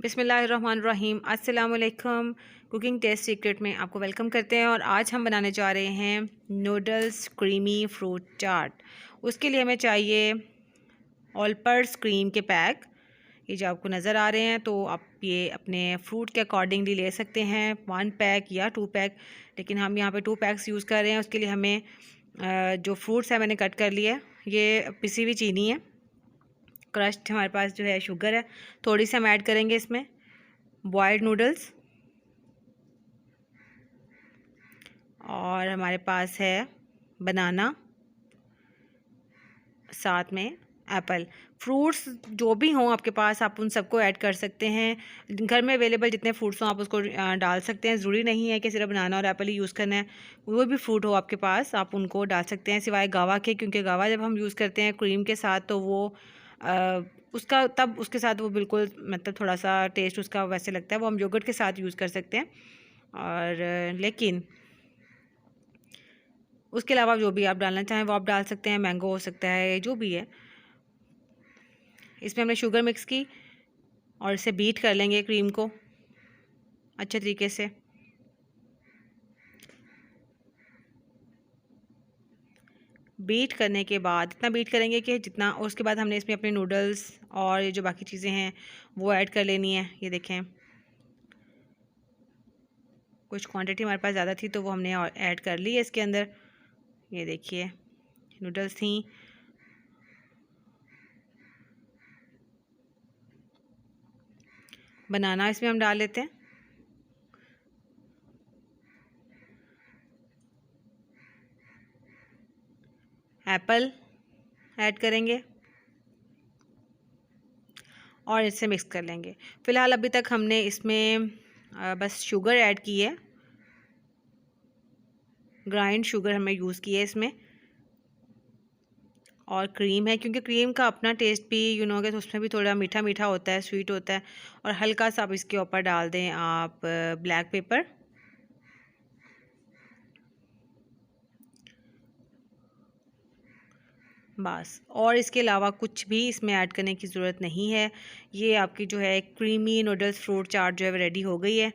बिस्मिल्लाहिर्रहमानिर्रहीम। अस्सलाम वालेकुम। कुकिंग टेस्ट सीक्रेट में आपको वेलकम करते हैं और आज हम बनाने जा रहे हैं नूडल्स क्रीमी फ्रूट चाट। उसके लिए हमें चाहिए ऑल पर्स क्रीम के पैक, ये जो आपको नज़र आ रहे हैं। तो आप ये अपने फ्रूट के अकॉर्डिंगली ले सकते हैं, 1 पैक या 2 पैक, लेकिन हम यहाँ पे 2 पैक्स यूज़ कर रहे हैं। उसके लिए हमें जो फ्रूट्स है मैंने कट कर लिया है। ये पिसी हुई चीनी है, क्रश्ड हमारे पास जो है शुगर है, थोड़ी सी हम ऐड करेंगे इसमें। बॉयल्ड नूडल्स, और हमारे पास है बनाना, साथ में एप्पल। फ्रूट्स जो भी हों आपके पास आप उन सबको ऐड कर सकते हैं। घर में अवेलेबल जितने फ्रूट्स हों आप उसको डाल सकते हैं। ज़रूरी नहीं है कि सिर्फ बनाना और एप्पल ही यूज़ करना है, कोई भी फ्रूट हो आपके पास आप उनको डाल सकते हैं, सिवाय गावा के, क्योंकि गावा जब हम यूज़ करते हैं क्रीम के साथ तो वो उसका तब उसके साथ वो बिल्कुल मतलब थोड़ा सा टेस्ट उसका वैसे लगता है, वो हम योगर्ट के साथ यूज़ कर सकते हैं। और लेकिन उसके अलावा जो भी आप डालना चाहें वो आप डाल सकते हैं। मैंगो हो सकता है, जो भी है। इसमें हमने शुगर मिक्स की और इसे बीट कर लेंगे क्रीम को अच्छे तरीके से। बीट करने के बाद इतना बीट करेंगे कि जितना, और उसके बाद हमने इसमें अपने नूडल्स और ये जो बाकी चीज़ें हैं वो ऐड कर लेनी है। ये देखें, कुछ क्वांटिटी हमारे पास ज़्यादा थी तो वो हमने ऐड कर ली है इसके अंदर। ये देखिए नूडल्स थी, बनाना इसमें हम डाल लेते हैं, एप्पल ऐड करेंगे और इसे मिक्स कर लेंगे। फ़िलहाल अभी तक हमने इसमें बस शुगर ऐड की है, ग्राइंड शुगर हमें यूज़ की है इसमें, और क्रीम है, क्योंकि क्रीम का अपना टेस्ट भी कि तो उसमें भी थोड़ा मीठा मीठा होता है, स्वीट होता है। और हल्का सा आप इसके ऊपर डाल दें आप ब्लैक पेपर, बस। और इसके अलावा कुछ भी इसमें ऐड करने की ज़रूरत नहीं है। ये आपकी जो है क्रीमी नूडल्स फ्रूट चाट जो है रेडी हो गई है।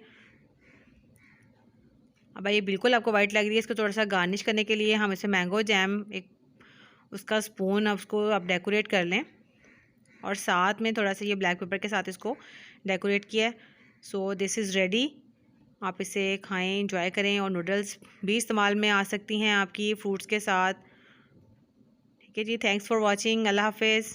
अब ये बिल्कुल आपको वाइट लग रही है, इसको थोड़ा सा गार्निश करने के लिए हम इसे मैंगो जैम, एक उसका स्पून अब उसको आप डेकोरेट कर लें, और साथ में थोड़ा सा ये ब्लैक पेपर के साथ इसको डेकोरेट किया है। So this is ready. आप इसे खाएं, इंजॉय करें, और नूडल्स भी इस्तेमाल में आ सकती हैं आपकी फ्रूट्स के साथ। ठीक है जी, थैंक्स फॉर वॉचिंग, अल्लाह हाफिज़।